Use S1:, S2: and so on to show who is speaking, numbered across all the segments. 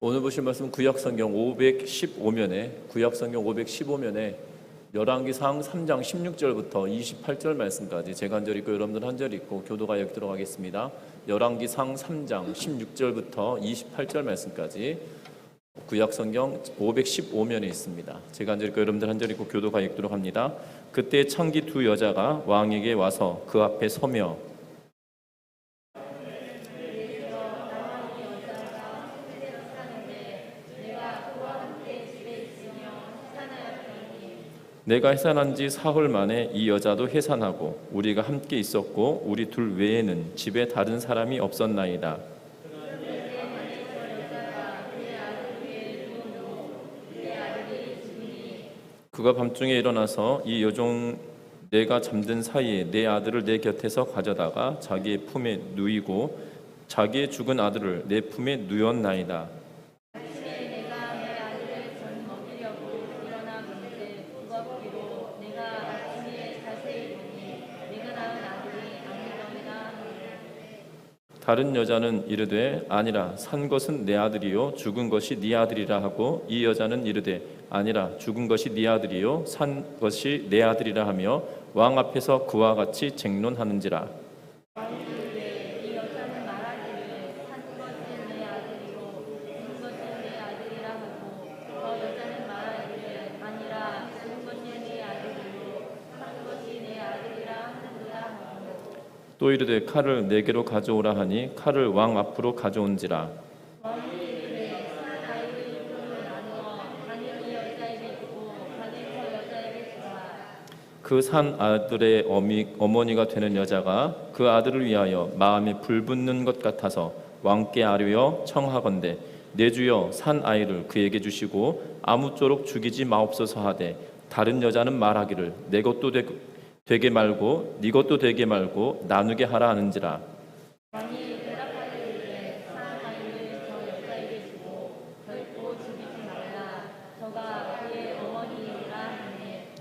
S1: 오늘 보실 말씀은 구약성경 515면에 열왕기상 3장 16절부터 28절 말씀까지 제가 한 절 읽고 여러분들 한 절 읽고 교도가 읽도록 하겠습니다. 열왕기상 3장 16절부터 28절 말씀까지 구약성경 515면에 있습니다. 제가 한 절 읽고 여러분들 한 절 읽고 교도가 읽도록 합니다. 그때 창기 두 여자가 왕에게 와서 그 앞에 서며 내가 해산한 지 사흘 만에 이 여자도 해산하고 우리가 함께 있었고 우리 둘 외에는 집에 다른 사람이 없었나이다. 그가 밤중에 일어나서 이 여종 내가 잠든 사이에 내 아들을 내 곁에서 가져다가 자기의 품에 누이고 자기의 죽은 아들을 내 품에 누였나이다. 다른 여자는 이르되 아니라 산 것은 내 아들이요 죽은 것이 네 아들이라 하고 이 여자는 이르되 아니라 죽은 것이 네 아들이요 산 것이 내 아들이라 하며 왕 앞에서 그와 같이 쟁론하는지라. 또 이르되 칼을 내게로 가져오라 하니 칼을 왕 앞으로 가져온지라. 그 산 아들의 어머니가 되는 여자가 그 아들을 위하여 마음에 불붙는 것 같아서 왕께 아뢰어 청하건대 내 주여 산 아이를 그에게 주시고 아무쪼록 죽이지 마옵소서 하되 다른 여자는 말하기를 내 것도 되게 말고 네 것도 되게 말고 나누게 하라 하는지라.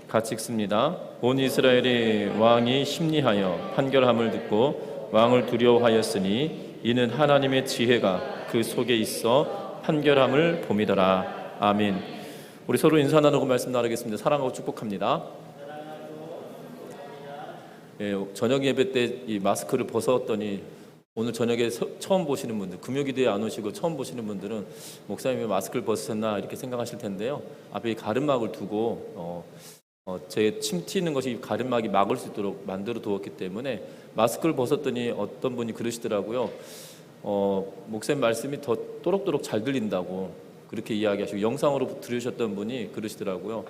S1: 같이 읽습니다. 온 이스라엘의 왕이 심리하여 판결함을 듣고 왕을 두려워하였으니 이는 하나님의 지혜가 그 속에 있어 판결함을 봄이더라. 아멘. 우리 서로 인사 나누고 말씀 나누겠습니다. 사랑하고 축복합니다. 저녁 예배 때 이 마스크를 벗었더니 오늘 저녁에 처음 보시는 분들, 금요기도에 안 오시고 처음 보시는 분들은 목사님이 마스크를 벗으셨나 이렇게 생각하실 텐데요. 앞에 이 가름막을 두고 제 침 튀는 것이 가름막이 막을 수 있도록 만들어 두었기 때문에 마스크를 벗었더니 어떤 분이 그러시더라고요. 목사님 말씀이 더 또록또록 잘 들린다고 그렇게 이야기하시고 영상으로 들으셨던 분이 그러시더라고요.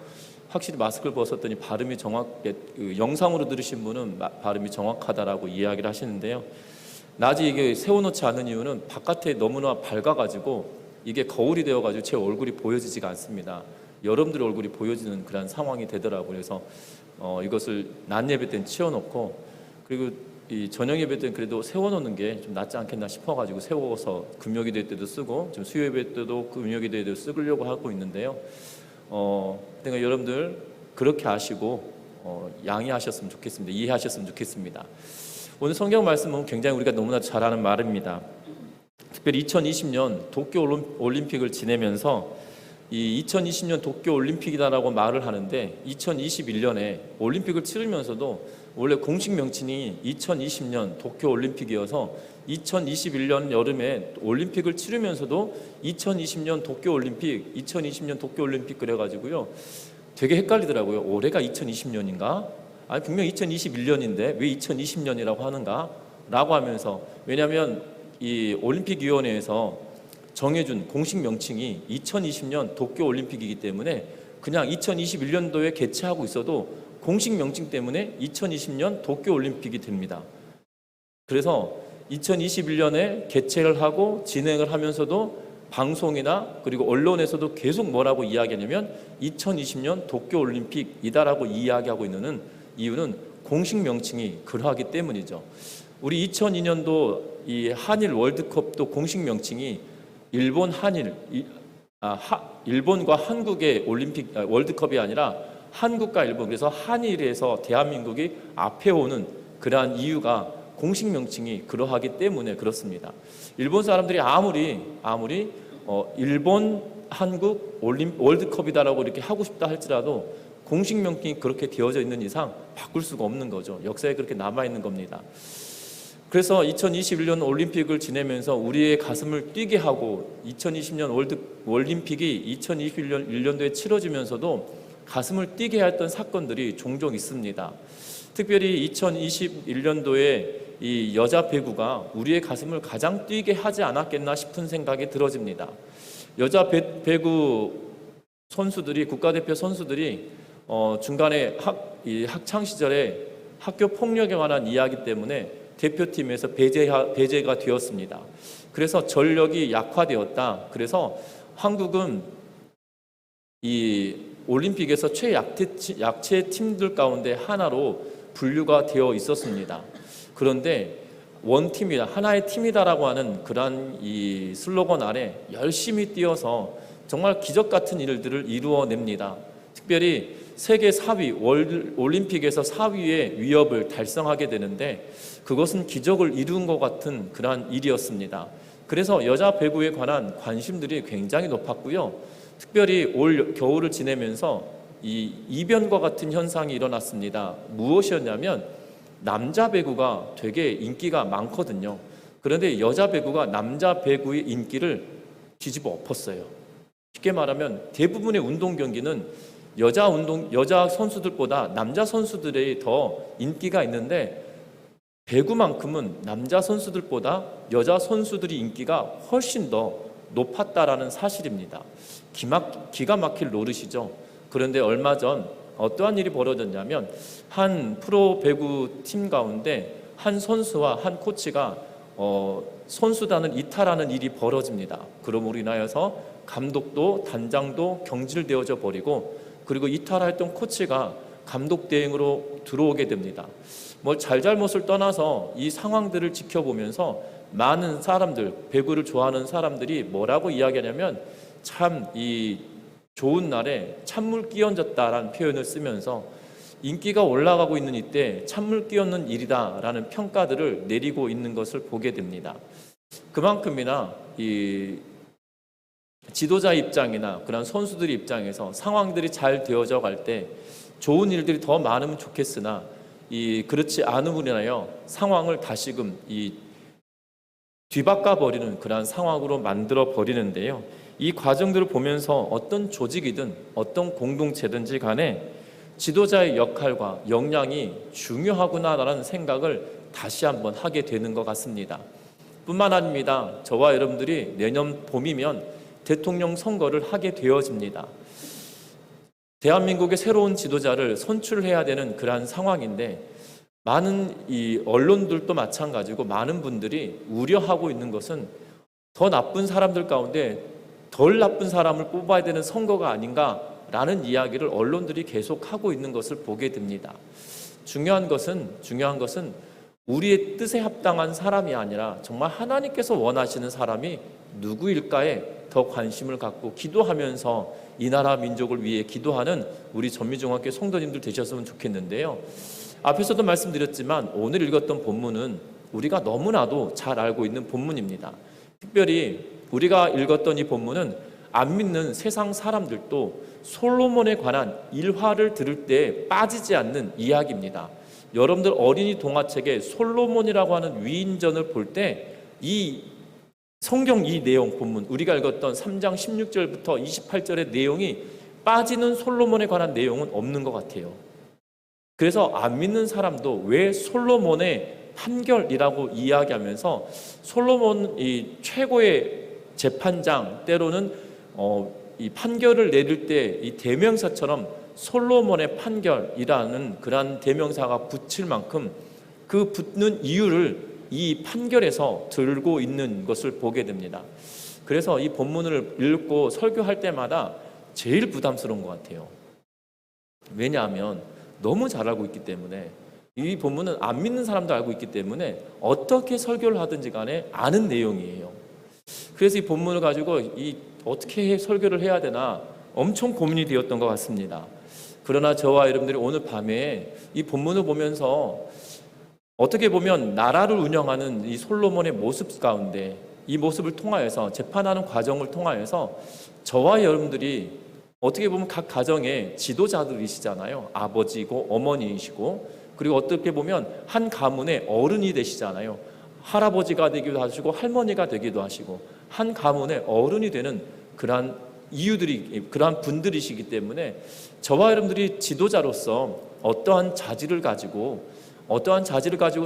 S1: 확실히 마스크를 벗었더니 발음이 영상으로 들으신 분은 발음이 정확하다라고 이야기를 하시는데요. 낮에 이게 세워놓지 않은 이유는 바깥에 너무나 밝아가지고 이게 거울이 되어가지고 제 얼굴이 보여지지가 않습니다. 여러분들의 얼굴이 보여지는 그런 상황이 되더라고요. 그래서 이것을 낮 예배 때는 치워놓고 그리고 이 저녁 예배 때는 그래도 세워놓는 게 좀 낫지 않겠나 싶어가지고 세워서 금요기도 때도 쓰고 지금 수요 예배 때도 금요기도 때도 쓰려고 하고 있는데요. 그러니까 여러분들 그렇게 아시고 양해하셨으면 좋겠습니다. 이해하셨으면 좋겠습니다. 오늘 성경 말씀은 굉장히 우리가 너무나 잘 아는 말입니다. 특별히 2020년 도쿄올림픽을 지내면서 이 2020년 도쿄올림픽이다라고 말을 하는데 2021년에 올림픽을 치르면서도 원래 공식 명칭이 2020년 도쿄올림픽이어서 2021년 여름에 올림픽을 치르면서도 2020년 도쿄올림픽 그래가지고요 되게 헷갈리더라고요. 올해가 2020년인가? 아니 분명 2021년인데 왜 2020년이라고 하는가? 라고 하면서 왜냐하면 이 올림픽위원회에서 정해준 공식 명칭이 2020년 도쿄올림픽이기 때문에 그냥 2021년도에 개최하고 있어도 공식 명칭 때문에 2020년 도쿄올림픽이 됩니다. 그래서 2021년에 개최를 하고 진행을 하면서도 방송이나 그리고 언론에서도 계속 뭐라고 이야기하냐면 2020년 도쿄올림픽이다라고 이야기하고 있는 이유는 공식 명칭이 그러하기 때문이죠. 우리 2002년도 이 한일 월드컵도 공식 명칭이 일본과 한국의 월드컵이 아니라 한국과 일본, 그래서 한일에서 대한민국이 앞에 오는 그러한 이유가 공식 명칭이 그러하기 때문에 그렇습니다. 일본 사람들이 아무리 일본, 한국 월드컵이다라고 이렇게 하고 싶다 할지라도 공식 명칭이 그렇게 되어져 있는 이상 바꿀 수가 없는 거죠. 역사에 그렇게 남아 있는 겁니다. 그래서 2021년 올림픽을 지내면서 우리의 가슴을 뛰게 하고 2020년 올림픽이 2021년도에 치러지면서도 가슴을 뛰게 했던 사건들이 종종 있습니다. 특별히 2021년도에 이 여자 배구가 우리의 가슴을 가장 뛰게 하지 않았겠나 싶은 생각이 들어집니다. 여자 배구 선수들이, 국가대표 선수들이 중간에 학창 시절에 학교 폭력에 관한 이야기 때문에 대표팀에서 배제가 되었습니다. 그래서 전력이 약화되었다. 그래서 한국은 이 올림픽에서 최약체 팀들 가운데 하나로 분류가 되어 있었습니다. 그런데 원팀이다, 하나의 팀이다라고 하는 그러한 이 슬로건 아래 열심히 뛰어서 정말 기적 같은 일들을 이루어냅니다. 특별히 세계 4위, 올림픽에서 4위의 위협을 달성하게 되는데 그것은 기적을 이룬 것 같은 그러한 일이었습니다. 그래서 여자 배구에 관한 관심들이 굉장히 높았고요. 특별히 올 겨울을 지내면서 이 이변과 같은 현상이 일어났습니다. 무엇이었냐면 남자 배구가 되게 인기가 많거든요. 그런데 여자 배구가 남자 배구의 인기를 뒤집어 엎었어요. 쉽게 말하면 대부분의 운동 경기는 여자 선수들보다 남자 선수들이 더 인기가 있는데 배구만큼은 남자 선수들보다 여자 선수들이 인기가 훨씬 더 높았다라는 사실입니다. 기가 막힐 노릇이죠. 그런데 얼마 전 어떠한 일이 벌어졌냐면 한 프로 배구 팀 가운데 한 선수와 한 코치가 선수단을 이탈하는 일이 벌어집니다. 그러므로 인하여서 감독도 단장도 경질되어져 버리고 그리고 이탈했던 코치가 감독 대행으로 들어오게 됩니다. 뭐 잘잘못을 떠나서 이 상황들을 지켜보면서 많은 사람들, 배구를 좋아하는 사람들이 뭐라고 이야기하냐면 참 이 좋은 날에 찬물 끼얹었다라는 표현을 쓰면서 인기가 올라가고 있는 이때 찬물 끼얹는 일이다라는 평가들을 내리고 있는 것을 보게 됩니다. 그만큼이나 이 지도자 입장이나 그런 선수들 입장에서 상황들이 잘 되어져 갈 때 좋은 일들이 더 많으면 좋겠으나 그렇지 않음으로 인하여 상황을 다시금 뒤바꿔 버리는 그러한 상황으로 만들어 버리는데요. 이 과정들을 보면서 어떤 조직이든 어떤 공동체든지 간에 지도자의 역할과 역량이 중요하구나라는 생각을 다시 한번 하게 되는 것 같습니다. 뿐만 아닙니다. 저와 여러분들이 내년 봄이면 대통령 선거를 하게 되어집니다. 대한민국의 새로운 지도자를 선출해야 되는 그러한 상황인데 많은 이 언론들도 마찬가지고 많은 분들이 우려하고 있는 것은 더 나쁜 사람들 가운데 덜 나쁜 사람을 뽑아야 되는 선거가 아닌가라는 이야기를 언론들이 계속 하고 있는 것을 보게 됩니다. 중요한 것은 우리의 뜻에 합당한 사람이 아니라 정말 하나님께서 원하시는 사람이 누구일까에 더 관심을 갖고 기도하면서 이 나라 민족을 위해 기도하는 우리 전미중학교 성도님들 되셨으면 좋겠는데요. 앞에서도 말씀드렸지만 오늘 읽었던 본문은 우리가 너무나도 잘 알고 있는 본문입니다. 특별히 우리가 읽었던 이 본문은 안 믿는 세상 사람들도 솔로몬에 관한 일화를 들을 때 빠지지 않는 이야기입니다. 여러분들 어린이 동화책에 솔로몬이라고 하는 위인전을 볼 때 이 성경 이 내용 본문 우리가 읽었던 3장 16절부터 28절의 내용이 빠지는 솔로몬에 관한 내용은 없는 것 같아요. 그래서 안 믿는 사람도 왜 솔로몬의 판결이라고 이야기하면서 솔로몬 이 최고의 재판장 때로는 이 판결을 내릴 때 이 대명사처럼 솔로몬의 판결이라는 그러한 대명사가 붙일 만큼 그 붙는 이유를 이 판결에서 들고 있는 것을 보게 됩니다. 그래서 이 본문을 읽고 설교할 때마다 제일 부담스러운 것 같아요. 왜냐하면 너무 잘 알고 있기 때문에 이 본문은 안 믿는 사람도 알고 있기 때문에 어떻게 설교를 하든지 간에 아는 내용이에요. 그래서 이 본문을 가지고 어떻게 설교를 해야 되나 엄청 고민이 되었던 것 같습니다. 그러나 저와 여러분들이 오늘 밤에 이 본문을 보면서 어떻게 보면 나라를 운영하는 이 솔로몬의 모습 가운데 이 모습을 통하여서, 재판하는 과정을 통하여서 저와 여러분들이 어떻게 보면 각 가정의 지도자들이시잖아요. 아버지고 어머니이시고, 그리고 어떻게 보면 한 가문의 어른이 되시잖아요. 할아버지가 되기도 하시고 할머니가 되기도 하시고, 한 가문의 어른이 되는 그러한 이유들이, 그러한 분들이시기 때문에 저와 여러분들이 지도자로서 어떠한 자질을 가지고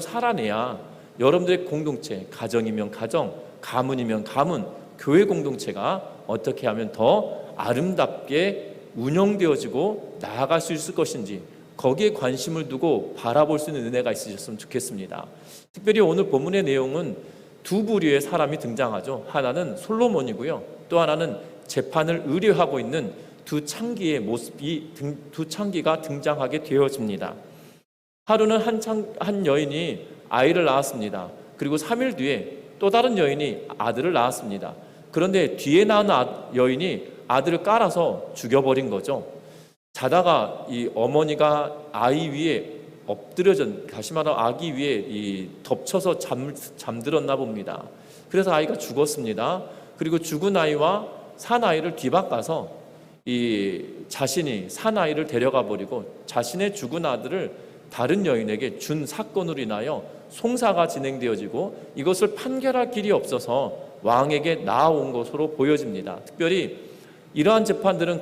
S1: 살아내야 여러분들의 공동체, 가정이면 가정, 가문이면 가문, 교회 공동체가 어떻게 하면 더 아름답게 운영되어지고 나아갈 수 있을 것인지, 거기에 관심을 두고 바라볼 수 있는 은혜가 있으셨으면 좋겠습니다. 특별히 오늘 본문의 내용은 두 부류의 사람이 등장하죠. 하나는 솔로몬이고요, 또 하나는 재판을 의뢰하고 있는 두 창기가 등장하게 되어집니다. 하루는 한 여인이 아이를 낳았습니다. 그리고 3일 뒤에 또 다른 여인이 아들을 낳았습니다. 그런데 뒤에 낳은 여인이 아들을 깔아서 죽여버린 거죠. 자다가 이 어머니가 아이 위에 다시 말하면 아기 위에 덮쳐서 잠들었나 봅니다. 그래서 아이가 죽었습니다. 그리고 죽은 아이와 산 아이를 뒤바꿔서 자신이 산 아이를 데려가 버리고 자신의 죽은 아들을 다른 여인에게 준 사건으로 인하여 송사가 진행되어지고, 이것을 판결할 길이 없어서 왕에게 나아온 것으로 보여집니다. 특별히 이러한 재판들은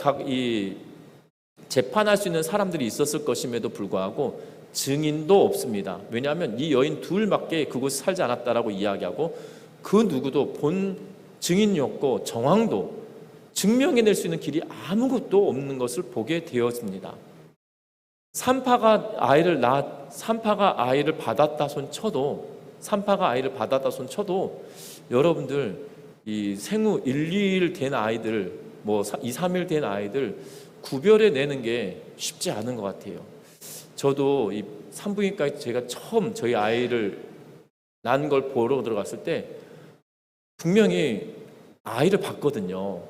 S1: 재판할 수 있는 사람들이 있었을 것임에도 불구하고 증인도 없습니다. 왜냐하면 이 여인 둘밖에 그곳에 살지 않았다라고 이야기하고, 그 누구도 본 증인이 없고 정황도 증명해낼 수 있는 길이 아무것도 없는 것을 보게 되었습니다. 산파가 아이를 받았다 손 쳐도 여러분들 이 생후 1, 2일 된 아이들, 2, 3일 된 아이들 구별해 내는 게 쉽지 않은 것 같아요. 저도 이 산부인과에 제가 처음 저희 아이를 낳은 걸 보러 들어갔을 때 분명히 아이를 봤거든요.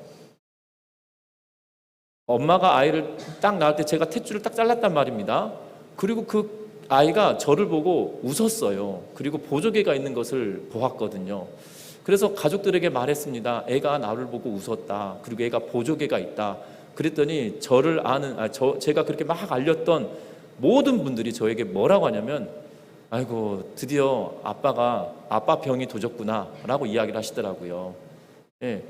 S1: 엄마가 아이를 딱 낳을 때 제가 탯줄을 딱 잘랐단 말입니다. 그리고 그 아이가 저를 보고 웃었어요. 그리고 보조개가 있는 것을 보았거든요. 그래서 가족들에게 말했습니다. 애가 나를 보고 웃었다. 그리고 애가 보조개가 있다. 그랬더니 제가 그렇게 막 알렸던 모든 분들이 저에게 뭐라고 하냐면, 아이고 드디어 아빠 병이 도졌구나 라고 이야기를 하시더라고요. 예,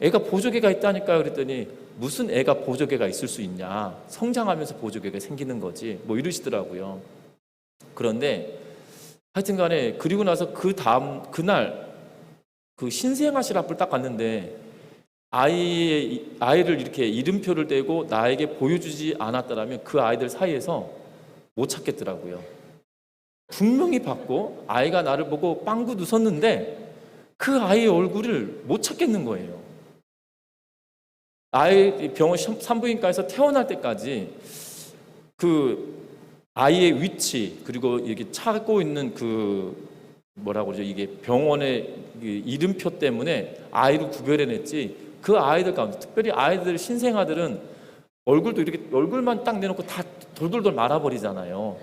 S1: 애가 보조개가 있다니까요. 그랬더니 무슨 애가 보조개가 있을 수 있냐, 성장하면서 보조개가 생기는 거지, 이러시더라고요. 그런데 하여튼 간에 그리고 나서 그날 그 신생아실 앞을 딱 갔는데 아이를 이렇게 이름표를 떼고 나에게 보여주지 않았더라면 그 아이들 사이에서 못 찾겠더라고요. 분명히 봤고 아이가 나를 보고 빵긋 웃었는데 그 아이의 얼굴을 못 찾겠는 거예요. 아이 병원 산부인과에서 태어날 때까지 그 아이의 위치, 그리고 이게 찾고 있는 이게 병원의 이름표 때문에 아이를 구별해냈지, 그 아이들 가운데, 특별히 아이들, 신생아들은 얼굴도 이렇게 얼굴만 딱 내놓고 다 돌돌돌 말아버리잖아요.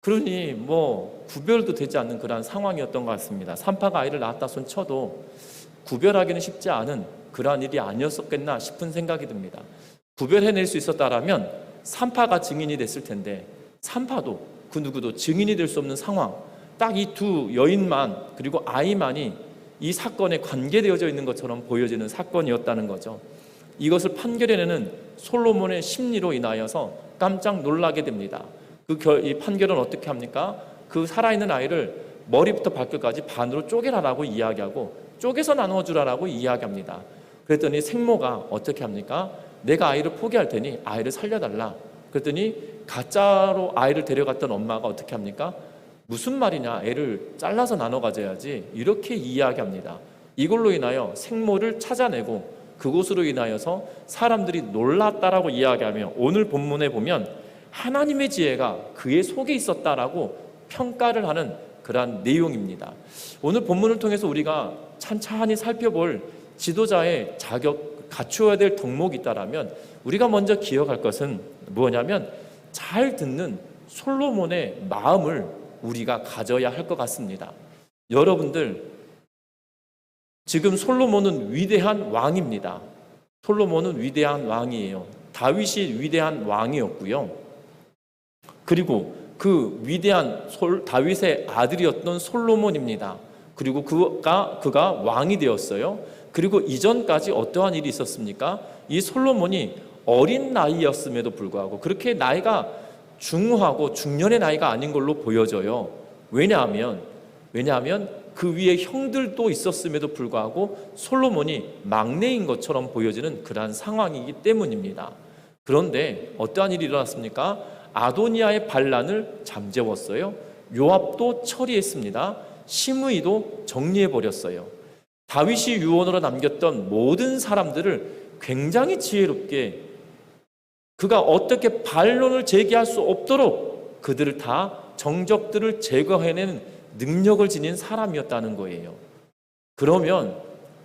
S1: 그러니 구별도 되지 않는 그러한 상황이었던 것 같습니다. 산파가 아이를 낳았다 손 쳐도 구별하기는 쉽지 않은 그러한 일이 아니었었겠나 싶은 생각이 듭니다. 구별해낼 수 있었다라면 산파가 증인이 됐을 텐데, 산파도 그 누구도 증인이 될 수 없는 상황, 딱 이 두 여인만 그리고 아이만이 이 사건에 관계되어져 있는 것처럼 보여지는 사건이었다는 거죠. 이것을 판결해내는 솔로몬의 심리로 인하여서 깜짝 놀라게 됩니다. 이 판결은 어떻게 합니까? 그 살아있는 아이를 머리부터 발끝까지 반으로 쪼개라라고 이야기하고, 쪼개서 나누어 주라라고 이야기합니다. 그랬더니 생모가 어떻게 합니까? 내가 아이를 포기할 테니 아이를 살려달라. 그랬더니 가짜로 아이를 데려갔던 엄마가 어떻게 합니까? 무슨 말이냐, 애를 잘라서 나눠 가져야지, 이렇게 이야기합니다. 이걸로 인하여 생모를 찾아내고 그곳으로 인하여서 사람들이 놀랐다라고 이야기하며, 오늘 본문에 보면 하나님의 지혜가 그의 속에 있었다라고 평가를 하는 그러한 내용입니다. 오늘 본문을 통해서 우리가 찬찬히 살펴볼 지도자의 자격, 갖추어야 될 덕목이 있다라면 우리가 먼저 기억할 것은 뭐냐면, 잘 듣는 솔로몬의 마음을 우리가 가져야 할 것 같습니다. 여러분들 지금 솔로몬은 위대한 왕입니다. 솔로몬은 위대한 왕이에요. 다윗이 위대한 왕이었고요. 그리고 그 위대한 다윗의 아들이었던 솔로몬입니다. 그리고 그가 왕이 되었어요. 그리고 이전까지 어떠한 일이 있었습니까? 이 솔로몬이 어린 나이였음에도 불구하고 그렇게 나이가 중후하고 중년의 나이가 아닌 걸로 보여져요. 왜냐하면 그 위에 형들도 있었음에도 불구하고 솔로몬이 막내인 것처럼 보여지는 그러한 상황이기 때문입니다. 그런데 어떠한 일이 일어났습니까? 아도니아의 반란을 잠재웠어요. 요압도 처리했습니다. 시므이도 정리해버렸어요. 다윗이 유언으로 남겼던 모든 사람들을 굉장히 지혜롭게 그가 어떻게 반론을 제기할 수 없도록 그들을 다 정적들을 제거해내는 능력을 지닌 사람이었다는 거예요. 그러면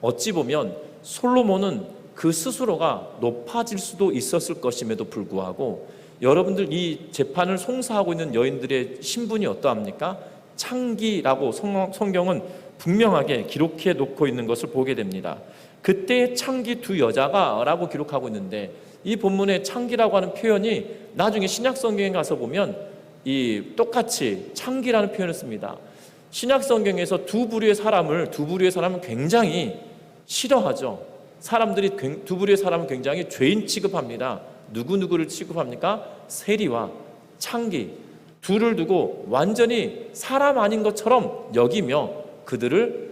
S1: 어찌 보면 솔로몬은 그 스스로가 높아질 수도 있었을 것임에도 불구하고 여러분들 이 재판을 송사하고 있는 여인들의 신분이 어떠합니까? 창기라고 성경은 분명하게 기록해 놓고 있는 것을 보게 됩니다. 그때의 창기 두 여자가 라고 기록하고 있는데 이 본문의 창기라고 하는 표현이 나중에 신약 성경에 가서 보면 이 똑같이 창기라는 표현을 씁니다. 신약 성경에서 두 부류의 사람을 굉장히 싫어하죠. 두 부류의 사람은 굉장히 죄인 취급합니다. 누구를 취급합니까? 세리와 창기 둘을 두고 완전히 사람 아닌 것처럼 여기며 그들을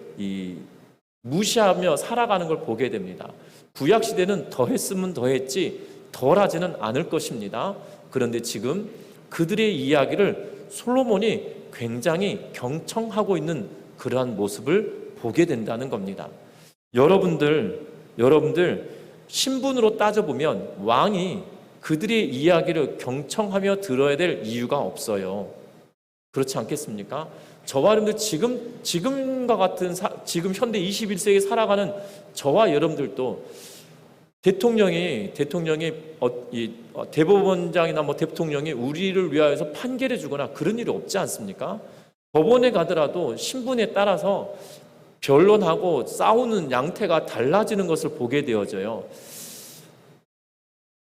S1: 무시하며 살아가는 걸 보게 됩니다. 구약 시대는 더했으면 더했지 덜하지는 않을 것입니다. 그런데 지금 그들의 이야기를 솔로몬이 굉장히 경청하고 있는 그러한 모습을 보게 된다는 겁니다. 여러분들 신분으로 따져보면 왕이 그들의 이야기를 경청하며 들어야 될 이유가 없어요. 그렇지 않겠습니까? 저와 여러분들 지금과 같은 지금 현대 21세기에 살아가는 저와 여러분들도 대통령이 대법원장이나 대통령이 우리를 위하여서 판결해 주거나 그런 일이 없지 않습니까? 법원에 가더라도 신분에 따라서 변론하고 싸우는 양태가 달라지는 것을 보게 되어져요.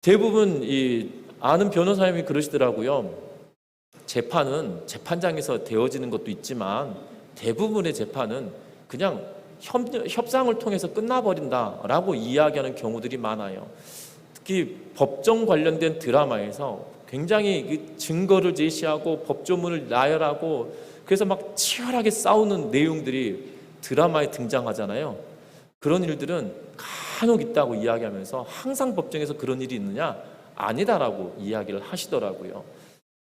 S1: 대부분 아는 변호사님이 그러시더라고요. 재판은 재판장에서 되어지는 것도 있지만 대부분의 재판은 그냥 협상을 통해서 끝나버린다라고 이야기하는 경우들이 많아요. 특히 법정 관련된 드라마에서 굉장히 증거를 제시하고 법조문을 나열하고 그래서 막 치열하게 싸우는 내용들이 드라마에 등장하잖아요. 그런 일들은 간혹 있다고 이야기하면서 항상 법정에서 그런 일이 있느냐? 아니다라고 이야기를 하시더라고요.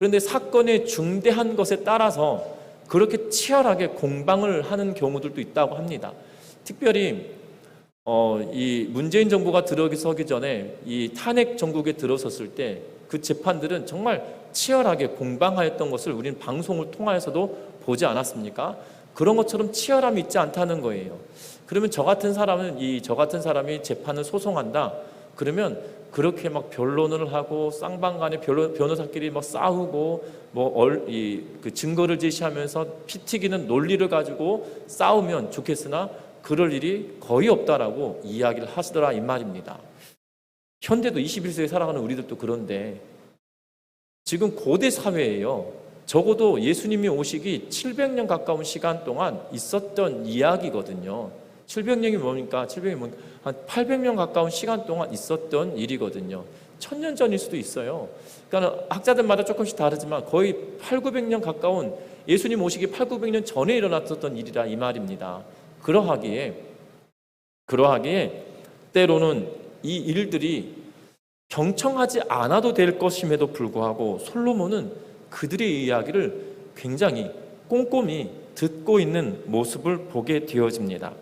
S1: 그런데 사건의 중대한 것에 따라서 그렇게 치열하게 공방을 하는 경우들도 있다고 합니다. 특별히 이 문재인 정부가 들어서기 전에 이 탄핵 정국에 들어섰을 때 그 재판들은 정말 치열하게 공방하였던 것을 우리는 방송을 통하여서도 보지 않았습니까? 그런 것처럼 치열함이 있지 않다는 거예요. 그러면 저 같은 사람이 재판을 소송한다. 그러면 그렇게 막 변론을 하고 쌍방간에 변호사끼리 막 싸우고 그 증거를 제시하면서 피 튀기는 논리를 가지고 싸우면 좋겠으나 그럴 일이 거의 없다라고 이야기를 하시더라 이 말입니다. 현대도 21세기에 살아가는 우리들도 그런데 지금 고대 사회예요. 적어도 예수님이 오시기 700년 가까운 시간 동안 있었던 이야기거든요. 700년이 뭡니까? 한 800년 가까운 시간 동안 있었던 일이거든요. 1000년 전일 수도 있어요. 그러니까 학자들마다 조금씩 다르지만 거의 800~900년 가까운 예수님 오시기 800~900년 전에 일어났었던 일이라 이 말입니다. 그러하기에 때로는 이 일들이 경청하지 않아도 될 것임에도 불구하고 솔로몬은 그들의 이야기를 굉장히 꼼꼼히 듣고 있는 모습을 보게 되어집니다.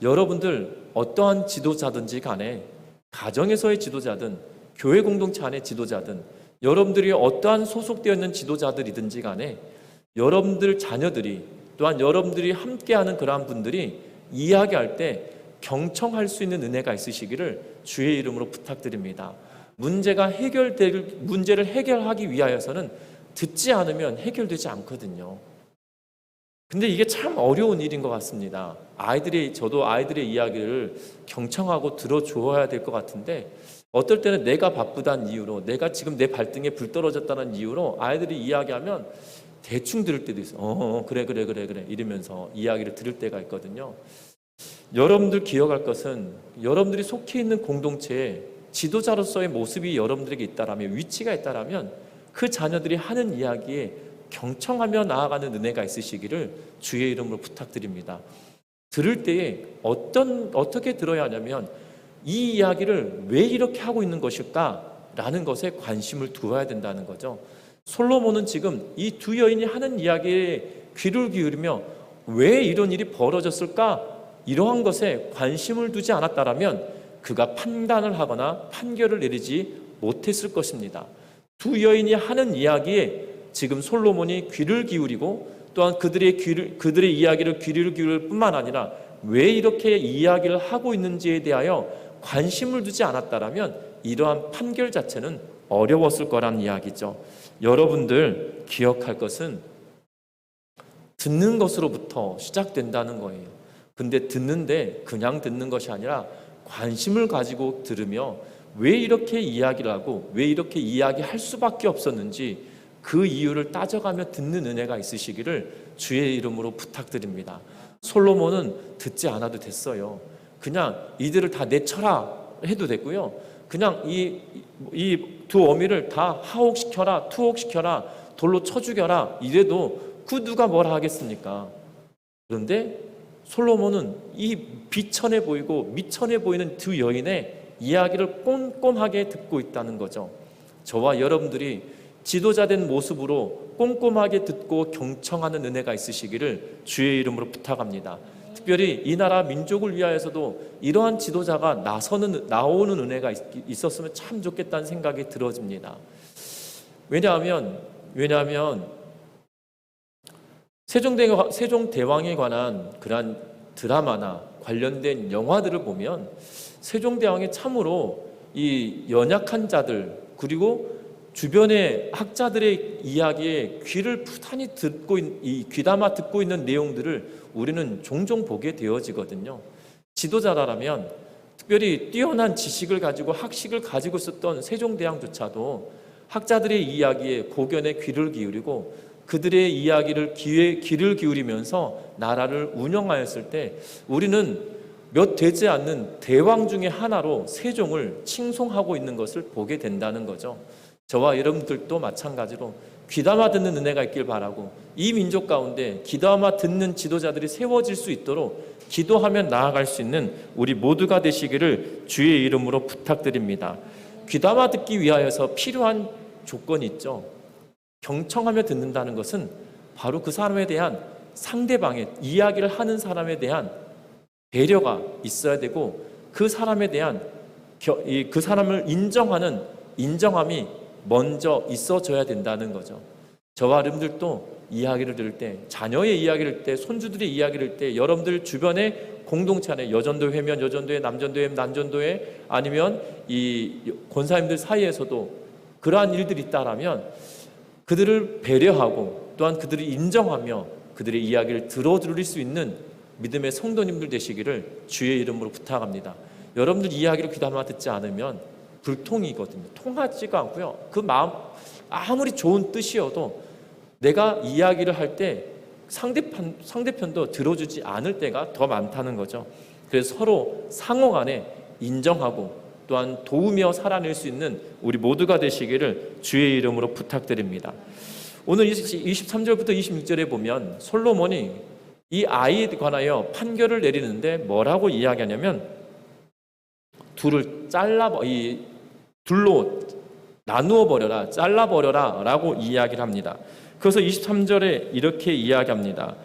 S1: 여러분들 어떠한 지도자든지 간에 가정에서의 지도자든 교회 공동체 안의 지도자든 여러분들이 어떠한 소속되어 있는 지도자들이든지 간에 여러분들 자녀들이 또한 여러분들이 함께하는 그러한 분들이 이야기할 때 경청할 수 있는 은혜가 있으시기를 주의 이름으로 부탁드립니다. 문제를 해결하기 위하여서는 듣지 않으면 해결되지 않거든요. 근데 이게 참 어려운 일인 것 같습니다. 저도 아이들의 이야기를 경청하고 들어주어야 될 것 같은데, 어떨 때는 내가 바쁘다는 이유로, 내가 지금 내 발등에 불 떨어졌다는 이유로 아이들이 이야기하면 대충 들을 때도 있어요. 그래 이러면서 이야기를 들을 때가 있거든요. 여러분들 기억할 것은, 여러분들이 속해 있는 공동체에 지도자로서의 모습이 여러분들에게 있다라면, 위치가 있다라면, 그 자녀들이 하는 이야기에 경청하며 나아가는 은혜가 있으시기를 주의 이름으로 부탁드립니다. 들을 때에 어떻게 들어야 하냐면, 이 이야기를 왜 이렇게 하고 있는 것일까라는 것에 관심을 두어야 된다는 거죠. 솔로몬은 지금 이 두 여인이 하는 이야기에 귀를 기울이며 왜 이런 일이 벌어졌을까, 이러한 것에 관심을 두지 않았다라면 그가 판단을 하거나 판결을 내리지 못했을 것입니다. 두 여인이 하는 이야기에 지금 솔로몬이 귀를 기울이고, 또한 그들의 이야기를 귀를 기울일 뿐만 아니라 왜 이렇게 이야기를 하고 있는지에 대하여 관심을 두지 않았다라면 이러한 판결 자체는 어려웠을 거란 이야기죠. 여러분들 기억할 것은 듣는 것으로부터 시작된다는 거예요. 근데 듣는데 그냥 듣는 것이 아니라 관심을 가지고 들으며 왜 이렇게 이야기를 하고 왜 이렇게 이야기할 수밖에 없었는지 그 이유를 따져가며 듣는 은혜가 있으시기를 주의 이름으로 부탁드립니다. 솔로몬은 듣지 않아도 됐어요. 그냥 이들을 다 내쳐라 해도 됐고요. 그냥 이 두 어미를 다 하옥시켜라, 투옥시켜라, 돌로 쳐 죽여라 이래도 그 누가 뭐라 하겠습니까? 그런데 솔로몬은 이 비천해 보이고 미천해 보이는 두 여인의 이야기를 꼼꼼하게 듣고 있다는 거죠. 저와 여러분들이 지도자된 모습으로 꼼꼼하게 듣고 경청하는 은혜가 있으시기를 주의 이름으로 부탁합니다. 특별히 이 나라 민족을 위하여서도 이러한 지도자가 나오는 은혜가 있었으면 참 좋겠다는 생각이 들어집니다. 왜냐하면 세종대왕에 관한 그러한 드라마나 관련된 영화들을 보면 세종대왕이 참으로 이 연약한 자들, 그리고 주변의 학자들의 이야기에 귀를 부단히 귀담아 듣고 있는 내용들을 우리는 종종 보게 되어지거든요. 지도자라면, 특별히 뛰어난 지식을 가지고 학식을 가지고 있었던 세종대왕조차도 학자들의 이야기에 고견에 귀를 기울이고 그들의 이야기를 귀를 기울이면서 나라를 운영하였을 때 우리는 몇 되지 않는 대왕 중에 하나로 세종을 칭송하고 있는 것을 보게 된다는 거죠. 저와 여러분들도 마찬가지로 귀담아 듣는 은혜가 있길 바라고, 이 민족 가운데 귀담아 듣는 지도자들이 세워질 수 있도록 기도하며 나아갈 수 있는 우리 모두가 되시기를 주의 이름으로 부탁드립니다. 귀담아 듣기 위하여서 필요한 조건이 있죠. 경청하며 듣는다는 것은 바로 그 사람에 대한, 상대방의 이야기를 하는 사람에 대한 배려가 있어야 되고, 그 사람에 대한 그 사람을 인정하는 인정함이 먼저 있어져야 된다는 거죠. 저와 여러분들도 이야기를 들을 때, 자녀의 이야기를 들을 때, 손주들의 이야기를 들을 때, 여러분들 주변의 공동체 안에 여전도회면 여전도회, 남전도회 남전도회, 아니면 이 권사님들 사이에서도 그러한 일들이 있다라면 그들을 배려하고 또한 그들을 인정하며 그들의 이야기를 들어드릴 수 있는 믿음의 성도님들 되시기를 주의 이름으로 부탁합니다. 여러분들 이야기를 귀담아 듣지 않으면 불통이거든요. 통하지가 않고요. 그 마음 아무리 좋은 뜻이어도 내가 이야기를 할 때 상대편도 들어주지 않을 때가 더 많다는 거죠. 그래서 서로 상호 간에 인정하고 또한 도우며 살아낼 수 있는 우리 모두가 되시기를 주의 이름으로 부탁드립니다. 오늘 23절부터 26절에 보면 솔로몬이 이 아이에 관하여 판결을 내리는데 뭐라고 이야기하냐면, 둘로 나누어 버려라, 잘라 버려라 라고 이야기를 합니다. 그래서 23절에 이렇게 이야기합니다.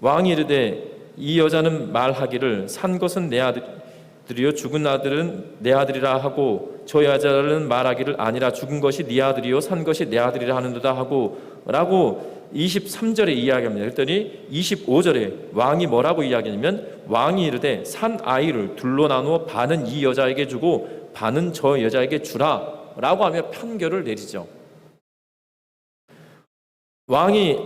S1: 왕이 이르되 이 여자는 말하기를 산 것은 내 아들이요 죽은 아들은 내 아들이라 하고, 저 여자는 말하기를 아니라 죽은 것이 네 아들이요 산 것이 내 아들이라 하는도다 하고 라고 23절에 이야기합니다. 그랬더니 25절에 왕이 뭐라고 이야기하냐면, 왕이 이르되 산 아이를 둘로 나누어 반은 이 여자에게 주고 반은 저 여자에게 주라 라고 하며 판결을 내리죠. 왕이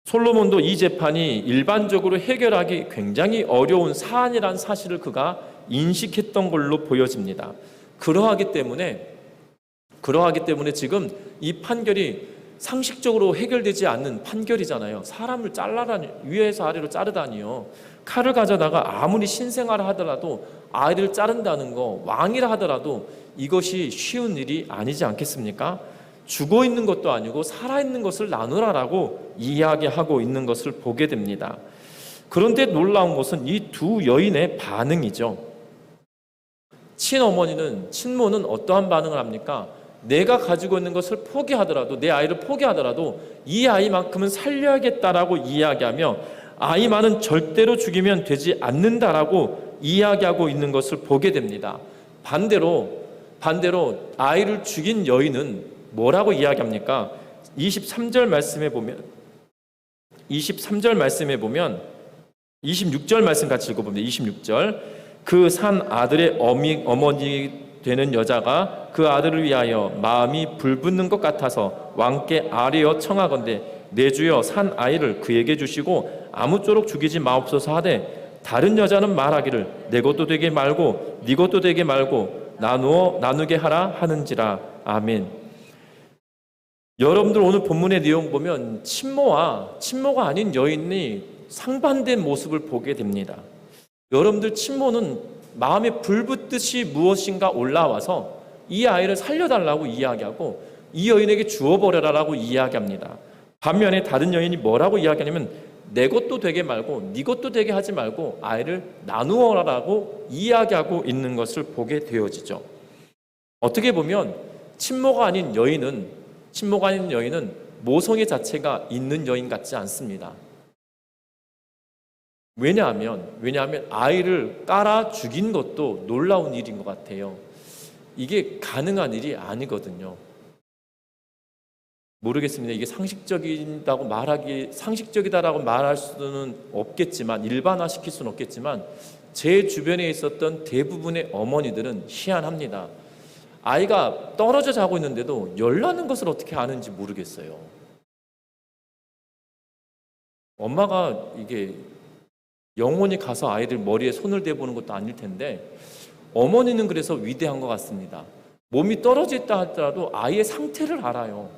S1: 솔로몬도 이 재판이 일반적으로 해결하기 굉장히 어려운 사안이라는 사실을 그가 인식했던 걸로 보여집니다. 그러하기 때문에 지금 이 판결이 상식적으로 해결되지 않는 판결이잖아요. 사람을 잘라다니, 위에서 아래로 자르다니요. 칼을 가져다가 아무리 신생아라 하더라도 아이를 자른다는 거, 왕이라 하더라도 이것이 쉬운 일이 아니지 않겠습니까? 죽어 있는 것도 아니고 살아있는 것을 나누라라고 이야기하고 있는 것을 보게 됩니다. 그런데 놀라운 것은 이 두 여인의 반응이죠. 친모는 어떠한 반응을 합니까? 내가 가지고 있는 것을 포기하더라도, 내 아이를 포기하더라도 이 아이만큼은 살려야겠다라고 이야기하며 아이만은 절대로 죽이면 되지 않는다라고 이야기하고 있는 것을 보게 됩니다. 반대로 아이를 죽인 여인은 뭐라고 이야기합니까? 23절 말씀에 보면 26절 말씀 같이 읽어보면 26절 그 산 아들의 어머니 되는 여자가 그 아들을 위하여 마음이 불붙는 것 같아서 왕께 아뢰어 청하건대 내 주여 산 아이를 그에게 주시고 아무쪼록 죽이지 마옵소서 하되 다른 여자는 말하기를 내 것도 되게 말고 네 것도 되게 말고 나누게 하라 하는지라. 아멘. 여러분들 오늘 본문의 내용 보면 친모가 아닌 여인이 상반된 모습을 보게 됩니다. 여러분들 친모는 마음에 불붙듯이 무엇인가 올라와서 이 아이를 살려달라고 이야기하고 이 여인에게 주어버려라라고 이야기합니다. 반면에 다른 여인이 뭐라고 이야기하냐면 내 것도 되게 말고 네 것도 되게 하지 말고 아이를 나누어라라고 이야기하고 있는 것을 보게 되어지죠. 어떻게 보면 친모가 아닌 여인은 모성애 자체가 있는 여인 같지 않습니다. 왜냐하면 아이를 깔아 죽인 것도 놀라운 일인 것 같아요. 이게 가능한 일이 아니거든요. 모르겠습니다. 이게 상식적이다라고 말할 수는 없겠지만, 일반화시킬 수는 없겠지만 제 주변에 있었던 대부분의 어머니들은 희한합니다. 아이가 떨어져 자고 있는데도 열나는 것을 어떻게 아는지 모르겠어요. 엄마가 이게 영원히 가서 아이들 머리에 손을 대보는 것도 아닐 텐데 어머니는 그래서 위대한 것 같습니다. 몸이 떨어져 있다 하더라도 아이의 상태를 알아요.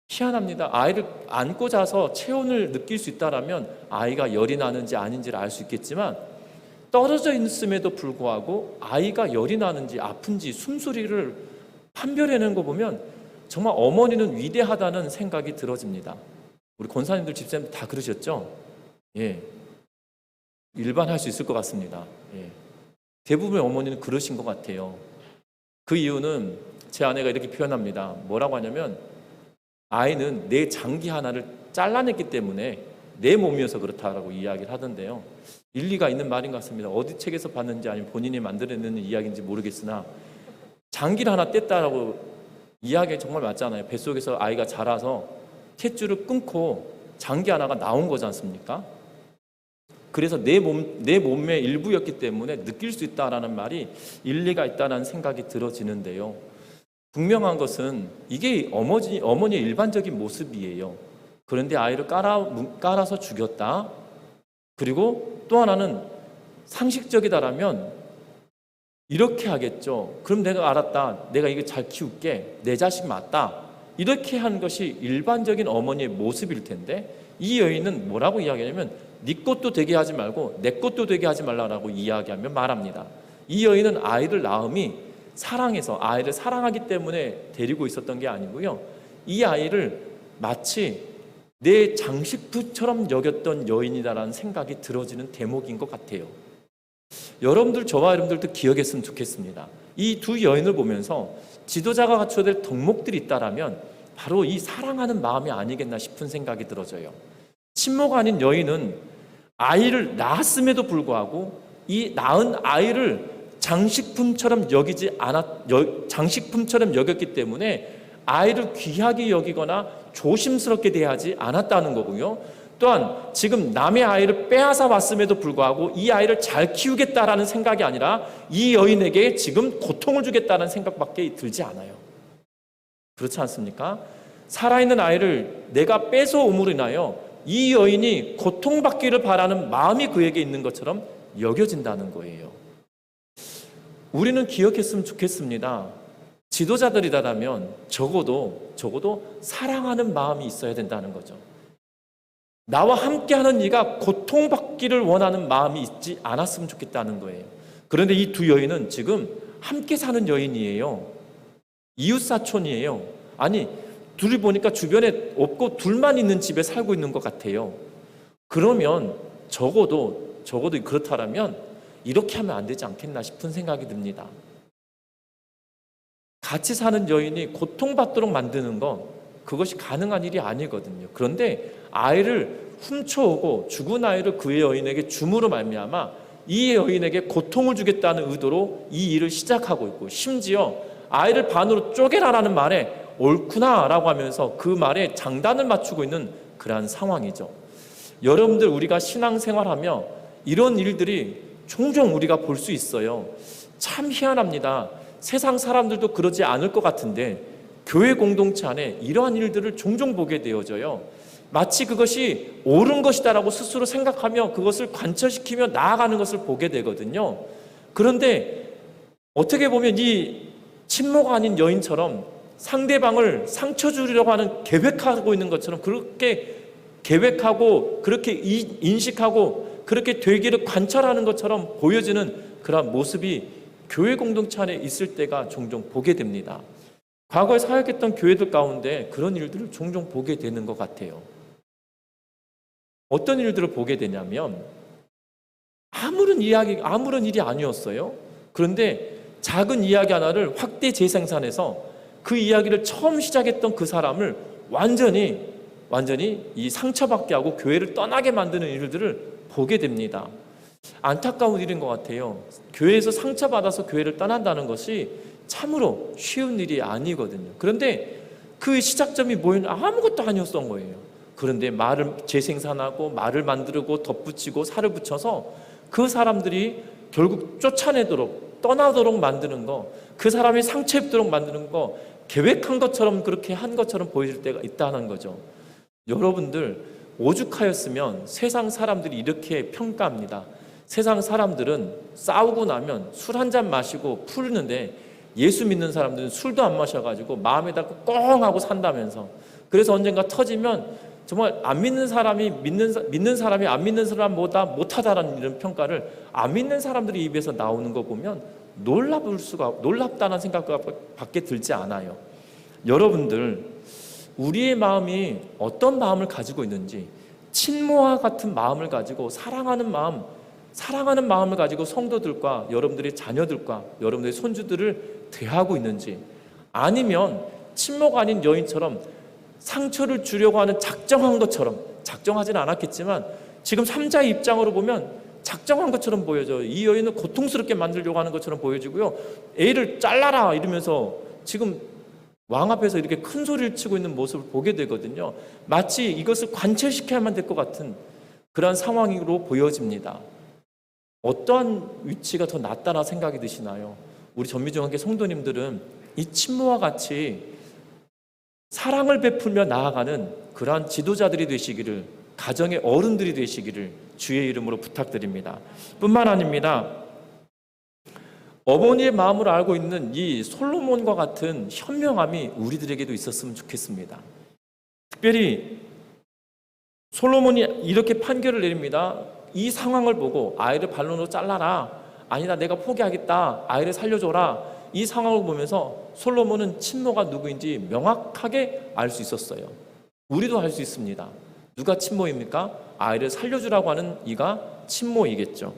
S1: 희한합니다. 아이를 안고 자서 체온을 느낄 수 있다라면 아이가 열이 나는지 아닌지를 알 수 있겠지만 떨어져 있음에도 불구하고 아이가 열이 나는지 아픈지 숨소리를 판별해내는 거 보면 정말 어머니는 위대하다는 생각이 들어집니다. 우리 권사님들 집사님들 다 그러셨죠? 예. 일반할 수 있을 것 같습니다. 예. 대부분의 어머니는 그러신 것 같아요. 그 이유는 제 아내가 이렇게 표현합니다. 뭐라고 하냐면 아이는 내 장기 하나를 잘라냈기 때문에 내 몸이어서 그렇다라고 이야기를 하던데요. 일리가 있는 말인 것 같습니다. 어디 책에서 봤는지 아니면 본인이 만들어내는 이야기인지 모르겠으나 장기를 하나 뗐다라고 이야기가 정말 맞잖아요. 뱃속에서 아이가 자라서 탯줄을 끊고 장기 하나가 나온 거지 않습니까? 그래서 내 몸의 일부였기 때문에 느낄 수 있다라는 말이 일리가 있다는 생각이 들어지는데요. 분명한 이게 어머니의 일반적인 모습이에요. 그런데 아이를 깔아서 죽였다. 그리고 또 하나는 상식적이다라면 이렇게 하겠죠. 그럼 내가 알았다. 내가 이거 잘 키울게. 내 자식 맞다. 이렇게 한 것이 일반적인 어머니의 모습일 텐데 이 여인은 뭐라고 이야기하냐면 네 것도 되게 하지 말고 내 것도 되게 하지 말라고 이야기하며 말합니다. 이 여인은 아이를 낳음이 사랑해서 아이를 사랑하기 때문에 데리고 있었던 게 아니고요. 이 아이를 마치 내 장식부처럼 여겼던 여인이다라는 생각이 들어지는 대목인 것 같아요. 저와 여러분들도 기억했으면 좋겠습니다. 이 두 여인을 보면서 지도자가 갖춰야 될 덕목들이 있다라면 바로 이 사랑하는 마음이 아니겠나 싶은 생각이 들어져요. 친모가 아닌 여인은 아이를 낳았음에도 불구하고 이 낳은 아이를 장식품처럼 여겼기 때문에 아이를 귀하게 여기거나 조심스럽게 대하지 않았다는 거고요. 또한 지금 남의 아이를 빼앗아 왔음에도 불구하고 이 아이를 잘 키우겠다라는 생각이 아니라 이 여인에게 지금 고통을 주겠다는 생각밖에 들지 않아요. 그렇지 않습니까? 살아있는 아이를 내가 뺏어옴으로 인하여 이 여인이 고통받기를 바라는 마음이 그에게 있는 것처럼 여겨진다는 거예요. 우리는 기억했으면 좋겠습니다. 지도자들이라면 적어도 사랑하는 마음이 있어야 된다는 거죠. 나와 함께하는 이가 고통받기를 원하는 마음이 있지 않았으면 좋겠다는 거예요. 그런데 이 두 여인은 지금 함께 사는 여인이에요. 이웃사촌이에요. 아니, 둘이 보니까 주변에 없고 둘만 있는 집에 살고 있는 것 같아요. 그러면 적어도 그렇다면 이렇게 하면 안 되지 않겠나 싶은 생각이 듭니다. 같이 사는 여인이 고통받도록 만드는 건 그것이 가능한 일이 아니거든요. 그런데 아이를 훔쳐오고 죽은 아이를 그 여인에게 줌으로 말미암아 이 여인에게 고통을 주겠다는 의도로 이 일을 시작하고 있고, 심지어 아이를 반으로 쪼개라라는 말에 옳구나라고 하면서 그 말에 장단을 맞추고 있는 그러한 상황이죠. 여러분들, 우리가 신앙생활하며 이런 일들이 종종 우리가 볼 수 있어요. 참 희한합니다. 세상 사람들도 그러지 않을 것 같은데 교회 공동체 안에 이러한 일들을 종종 보게 되어져요. 마치 그것이 옳은 것이다라고 스스로 생각하며 그것을 관철시키며 나아가는 것을 보게 되거든요. 그런데 어떻게 보면 이 친모가 아닌 여인처럼 상대방을 상처 주려고 하는 계획하고 있는 것처럼 그렇게 계획하고 그렇게 인식하고 그렇게 되기를 관찰하는 것처럼 보여지는 그런 모습이 교회 공동체 안에 있을 때가 종종 보게 됩니다. 과거에 사역했던 교회들 가운데 그런 일들을 종종 보게 되는 것 같아요. 어떤 일들을 보게 되냐면 아무런 일이 아니었어요. 그런데 작은 이야기 하나를 확대 재생산해서 그 이야기를 처음 시작했던 그 사람을 완전히 이 상처받게 하고 교회를 떠나게 만드는 일들을 보게 됩니다. 안타까운 일인 것 같아요. 교회에서 상처받아서 교회를 떠난다는 것이 참으로 쉬운 일이 아니거든요. 그런데 그 시작점이 뭐였냐? 아무것도 아니었던 거예요. 그런데 말을 재생산하고 말을 만들고 덧붙이고 살을 붙여서 그 사람들이 결국 쫓아내도록 떠나도록 만드는 거, 그 사람이 상처 입도록 만드는 거, 계획한 것처럼 그렇게 한 것처럼 보여질 때가 있다는 거죠. 여러분들, 오죽하였으면 세상 사람들이 이렇게 평가합니다. 세상 사람들은 싸우고 나면 술 한 잔 마시고 풀는데 예수 믿는 사람들은 술도 안 마셔가지고 마음에다 꽁 하고 산다면서, 그래서 언젠가 터지면 정말 안 믿는 사람이 믿는 사람이 안 믿는 사람보다 못하다라는 이런 평가를 안 믿는 사람들이 입에서 나오는 거 보면 놀랍다는 생각밖에 들지 않아요. 여러분들, 우리의 마음이 어떤 마음을 가지고 있는지, 친모와 같은 마음을 가지고 사랑하는 마음을 가지고 성도들과 여러분들의 자녀들과 여러분들의 손주들을 대하고 있는지, 아니면 친모가 아닌 여인처럼 상처를 주려고 하는 작정한 것처럼, 작정하지는 않았겠지만 지금 3자의 입장으로 보면 작정한 것처럼 보여져요. 이 여인은 고통스럽게 만들려고 하는 것처럼 보여지고요. 애를 잘라라 이러면서 지금 왕 앞에서 이렇게 큰 소리를 치고 있는 모습을 보게 되거든요. 마치 이것을 관철시켜야만 될 것 같은 그런 상황으로 보여집니다. 어떠한 위치가 더 낫다나 생각이 드시나요? 우리 전미중학교 성도님들은 이 친모와 같이 사랑을 베풀며 나아가는 그러한 지도자들이 되시기를, 가정의 어른들이 되시기를 주의 이름으로 부탁드립니다. 뿐만 아닙니다. 어머니의 마음을 알고 있는 이 솔로몬과 같은 현명함이 우리들에게도 있었으면 좋겠습니다. 특별히 솔로몬이 이렇게 판결을 내립니다. 이 상황을 보고 아이를 반론으로 잘라라, 아니다 내가 포기하겠다, 아이를 살려줘라, 이 상황을 보면서 솔로몬은 친모가 누구인지 명확하게 알 수 있었어요. 우리도 알 수 있습니다. 누가 친모입니까? 아이를 살려주라고 하는 이가 친모이겠죠.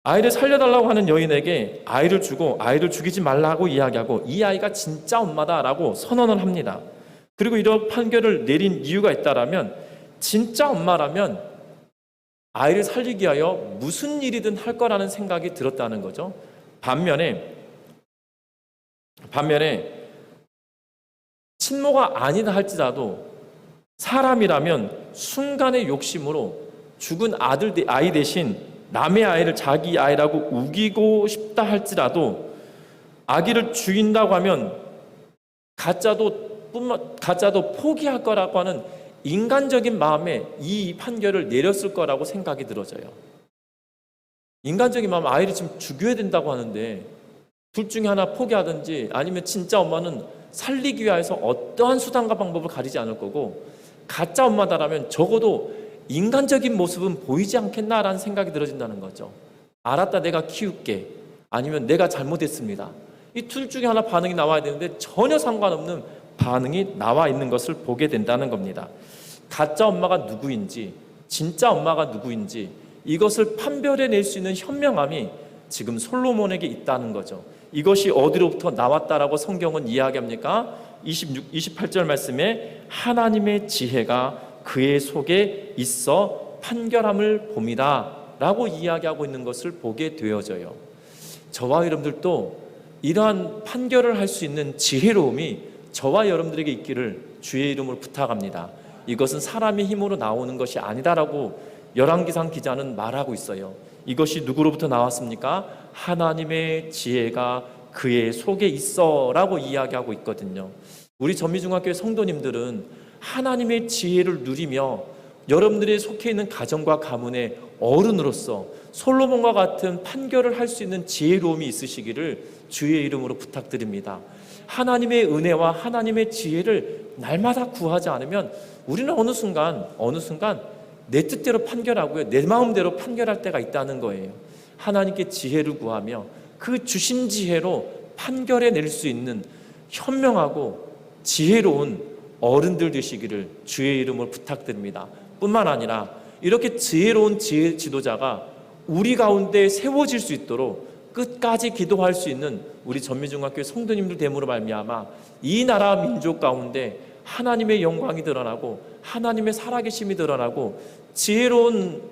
S1: 아이를 살려달라고 하는 여인에게 아이를 주고 아이를 죽이지 말라고 이야기하고 이 아이가 진짜 엄마다라고 선언을 합니다. 그리고 이런 판결을 내린 이유가 있다라면, 진짜 엄마라면 아이를 살리기 위하여 무슨 일이든 할 거라는 생각이 들었다는 거죠. 반면에 친모가 아니다 할지라도 사람이라면 순간의 욕심으로 죽은 아이 대신 남의 아이를 자기 아이라고 우기고 싶다 할지라도 아기를 죽인다고 하면 가짜도 가짜도 포기할 거라고 하는 인간적인 마음에 이 판결을 내렸을 거라고 생각이 들어져요. 인간적인 마음, 아이를 지금 죽여야 된다고 하는데 둘 중에 하나 포기하든지 아니면 진짜 엄마는 살리기 위해서 어떠한 수단과 방법을 가리지 않을 거고, 가짜 엄마다라면 적어도 인간적인 모습은 보이지 않겠나라는 생각이 들어진다는 거죠. 알았다, 내가 키울게, 아니면 내가 잘못했습니다. 이 둘 중에 하나 반응이 나와야 되는데 전혀 상관없는 반응이 나와 있는 것을 보게 된다는 겁니다. 가짜 엄마가 누구인지 진짜 엄마가 누구인지 이것을 판별해낼 수 있는 현명함이 지금 솔로몬에게 있다는 거죠. 이것이 어디로부터 나왔다라고 성경은 이야기합니까? 28절 말씀에 하나님의 지혜가 그의 속에 있어 판결함을 봅니다 라고 이야기하고 있는 것을 보게 되어져요. 저와 여러분들도 이러한 판결을 할 수 있는 지혜로움이 저와 여러분들에게 있기를 주의 이름으로 부탁합니다. 이것은 사람의 힘으로 나오는 것이 아니다라고 열왕기상 기자는 말하고 있어요. 이것이 누구로부터 나왔습니까? 하나님의 지혜가 그의 속에 있어 라고 이야기하고 있거든요. 우리 전미중학교의 성도님들은 하나님의 지혜를 누리며 여러분들이 속해 있는 가정과 가문의 어른으로서 솔로몬과 같은 판결을 할 수 있는 지혜로움이 있으시기를 주의 이름으로 부탁드립니다. 하나님의 은혜와 하나님의 지혜를 날마다 구하지 않으면 우리는 어느 순간 내 뜻대로 판결하고요, 내 마음대로 판결할 때가 있다는 거예요. 하나님께 지혜를 구하며 그 주신 지혜로 판결해낼 수 있는 현명하고 지혜로운 어른들 되시기를 주의 이름으로 부탁드립니다. 뿐만 아니라 이렇게 지혜로운 지도자가 우리 가운데 세워질 수 있도록 끝까지 기도할 수 있는 우리 전미중학교 성도님들 됨으로 말미암아 이 나라 민족 가운데 하나님의 영광이 드러나고 하나님의 살아계심이 드러나고 지혜로운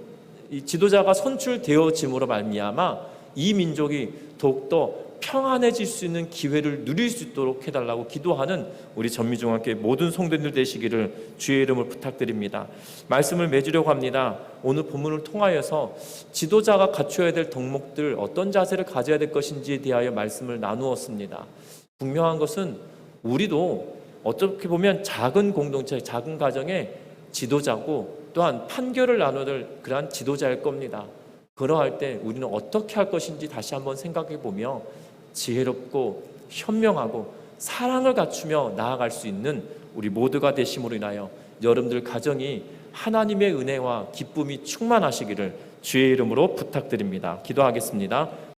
S1: 지도자가 선출되어짐으로 말미암아 이 민족이 더욱더 평안해질 수 있는 기회를 누릴 수 있도록 해달라고 기도하는 우리 전미중학교의 모든 성도님들 되시기를 주의 이름을 부탁드립니다. 말씀을 맺으려고 합니다. 오늘 본문을 통하여서 지도자가 갖춰야 될 덕목들, 어떤 자세를 가져야 될 것인지에 대하여 말씀을 나누었습니다. 분명한 것은 우리도 어떻게 보면 작은 공동체, 작은 가정의 지도자고 또한 판결을 나눠야 될 그러한 지도자일 겁니다. 그러할 때 우리는 어떻게 할 것인지 다시 한번 생각해 보며 지혜롭고 현명하고 사랑을 갖추며 나아갈 수 있는 우리 모두가 되심으로 인하여 여러분들 가정이 하나님의 은혜와 기쁨이 충만하시기를 주의 이름으로 부탁드립니다. 기도하겠습니다.